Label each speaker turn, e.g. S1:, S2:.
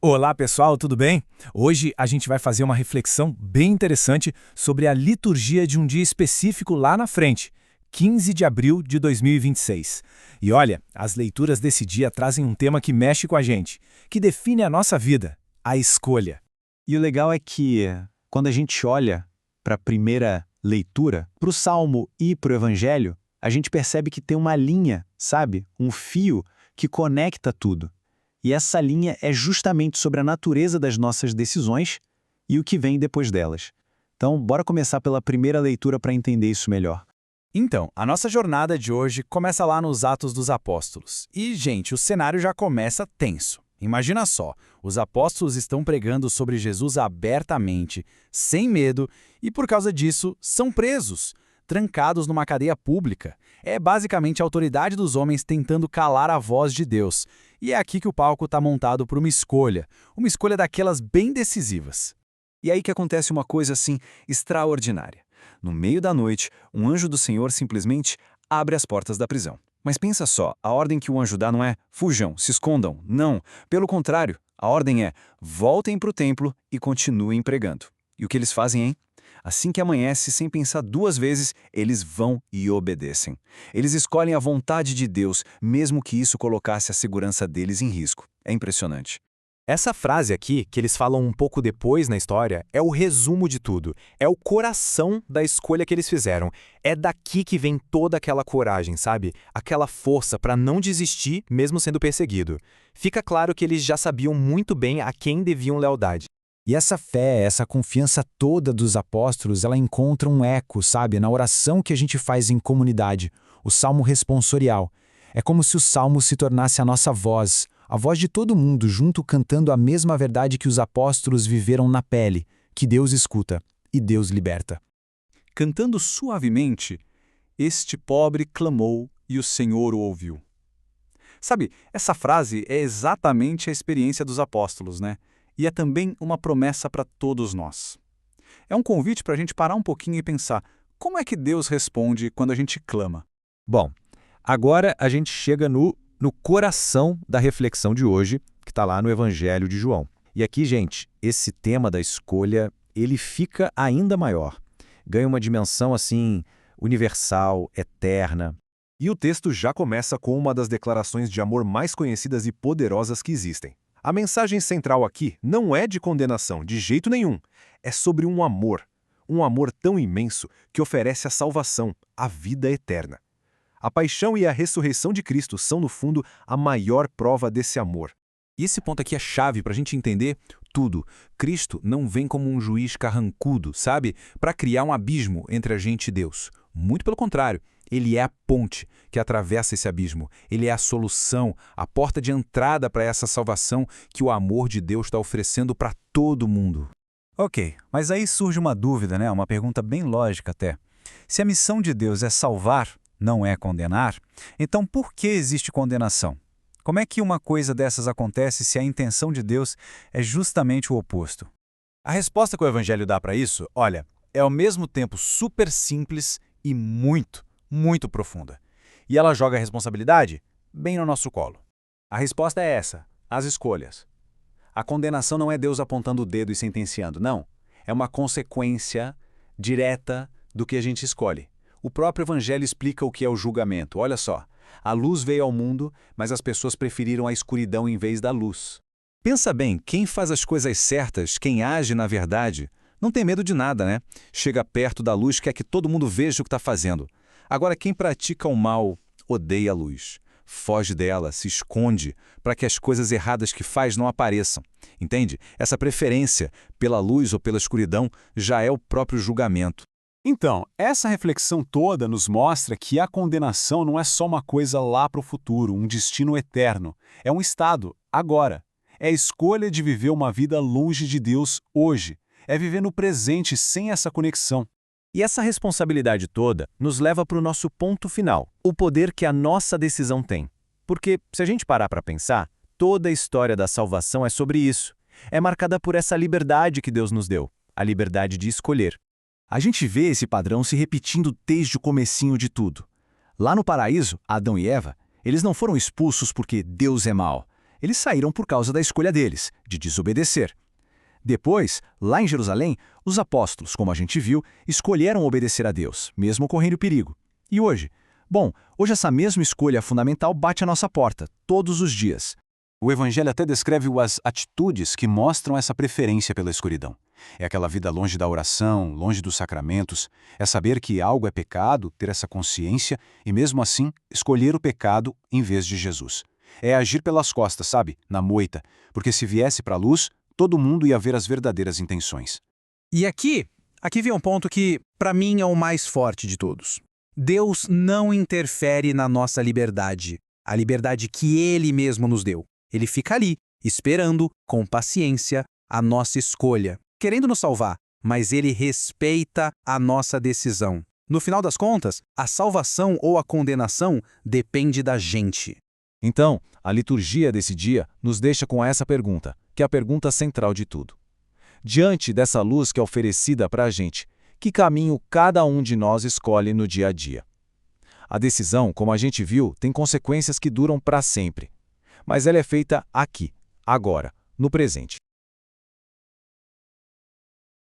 S1: Olá pessoal, tudo bem? Hoje a gente vai fazer uma reflexão bem interessante sobre a liturgia de um dia específico lá na frente, 15 de abril de 2026. E olha, as leituras desse dia trazem um tema que mexe com a gente, que define a nossa vida, a escolha.
S2: E o legal é que, quando a gente olha para a primeira leitura, para o Salmo e para o Evangelho, a gente percebe que tem uma linha, sabe? Um fio que conecta tudo. E essa linha é justamente sobre a natureza das nossas decisões e o que vem depois delas. Então, bora começar pela primeira leitura para entender isso melhor.
S3: Então, a nossa jornada de hoje começa lá nos Atos dos Apóstolos. E, gente, o cenário já começa tenso. Imagina só, os apóstolos estão pregando sobre Jesus abertamente, sem medo, e por causa disso são presos, trancados numa cadeia pública. É basicamente a autoridade dos homens tentando calar a voz de Deus. E é aqui que o palco está montado para uma escolha daquelas bem decisivas.
S2: E aí que acontece uma coisa assim extraordinária. No meio da noite, um anjo do Senhor simplesmente abre as portas da prisão. Mas pensa só, a ordem que o anjo dá não é fujam, se escondam, não. Pelo contrário, a ordem é voltem para o templo e continuem pregando. E o que eles fazem, hein? Assim que amanhece, sem pensar duas vezes, eles vão e obedecem. Eles escolhem a vontade de Deus, mesmo que isso colocasse a segurança deles em risco. É impressionante.
S3: Essa frase aqui, que eles falam um pouco depois na história, é o resumo de tudo. É o coração da escolha que eles fizeram. É daqui que vem toda aquela coragem, sabe? Aquela força para não desistir, mesmo sendo perseguido. Fica claro que eles já sabiam muito bem a quem deviam lealdade.
S4: E essa fé, essa confiança toda dos apóstolos, ela encontra um eco, sabe, na oração que a gente faz em comunidade, o salmo responsorial. É como se o salmo se tornasse a nossa voz, a voz de todo mundo junto cantando a mesma verdade que os apóstolos viveram na pele, que Deus escuta e Deus liberta.
S5: Cantando suavemente, este pobre clamou e o Senhor o ouviu. Sabe, essa frase é exatamente a experiência dos apóstolos, né? E é também uma promessa para todos nós. É um convite para a gente parar um pouquinho e pensar, como é que Deus responde quando a gente clama?
S3: Bom, agora a gente chega no coração da reflexão de hoje, que está lá no Evangelho de João. E aqui, gente, esse tema da escolha, ele fica ainda maior. Ganha uma dimensão, assim, universal, eterna.
S6: E o texto já começa com uma das declarações de amor mais conhecidas e poderosas que existem. A mensagem central aqui não é de condenação, de jeito nenhum. É sobre um amor tão imenso que oferece a salvação, a vida eterna. A paixão e a ressurreição de Cristo são, no fundo, a maior prova desse amor.
S1: E esse ponto aqui é chave para a gente entender tudo. Cristo não vem como um juiz carrancudo, sabe? Para criar um abismo entre a gente e Deus. Muito pelo contrário. Ele é a ponte que atravessa esse abismo. Ele é a solução, a porta de entrada para essa salvação que o amor de Deus está oferecendo para todo mundo.
S2: Ok, mas aí surge uma dúvida, né? Uma pergunta bem lógica até. Se a missão de Deus é salvar, não é condenar, então por que existe condenação? Como é que uma coisa dessas acontece se a intenção de Deus é justamente o oposto?
S3: A resposta que o Evangelho dá para isso, olha, é ao mesmo tempo super simples e muito profunda. E ela joga a responsabilidade bem no nosso colo. A resposta é essa, as escolhas. A condenação não é Deus apontando o dedo e sentenciando, não. É uma consequência direta do que a gente escolhe. O próprio Evangelho explica o que é o julgamento. Olha só, a luz veio ao mundo, mas as pessoas preferiram a escuridão em vez da luz. Pensa bem, quem faz as coisas certas, quem age na verdade, não tem medo de nada, né? Chega perto da luz, quer que todo mundo veja o que está fazendo. Agora, quem pratica o mal odeia a luz, foge dela, se esconde para que as coisas erradas que faz não apareçam. Entende? Essa preferência pela luz ou pela escuridão já é o próprio julgamento.
S5: Então, essa reflexão toda nos mostra que a condenação não é só uma coisa lá para o futuro, um destino eterno. É um estado, agora. É a escolha de viver uma vida longe de Deus hoje. É viver no presente sem essa conexão.
S3: E essa responsabilidade toda nos leva para o nosso ponto final, o poder que a nossa decisão tem. Porque, se a gente parar para pensar, toda a história da salvação é sobre isso. É marcada por essa liberdade que Deus nos deu, a liberdade de escolher.
S2: A gente vê esse padrão se repetindo desde o comecinho de tudo. Lá no paraíso, Adão e Eva, eles não foram expulsos porque Deus é mau. Eles saíram por causa da escolha deles, de desobedecer. Depois, lá em Jerusalém, os apóstolos, como a gente viu, escolheram obedecer a Deus, mesmo correndo perigo. E hoje? Bom, hoje essa mesma escolha fundamental bate à nossa porta, todos os dias. O Evangelho até descreve as atitudes que mostram essa preferência pela escuridão. É aquela vida longe da oração, longe dos sacramentos, é saber que algo é pecado, ter essa consciência e, mesmo assim, escolher o pecado em vez de Jesus. É agir pelas costas, sabe? Na moita, porque se viesse para a luz, todo mundo ia ver as verdadeiras intenções.
S1: E aqui vem um ponto que, para mim, é o mais forte de todos. Deus não interfere na nossa liberdade, a liberdade que Ele mesmo nos deu. Ele fica ali, esperando, com paciência, a nossa escolha, querendo nos salvar, mas Ele respeita a nossa decisão. No final das contas, a salvação ou a condenação depende da gente.
S2: Então, a liturgia desse dia nos deixa com essa pergunta, que é a pergunta central de tudo. Diante dessa luz que é oferecida para a gente, que caminho cada um de nós escolhe no dia a dia? A decisão, como a gente viu, tem consequências que duram para sempre. Mas ela é feita aqui, agora, no presente.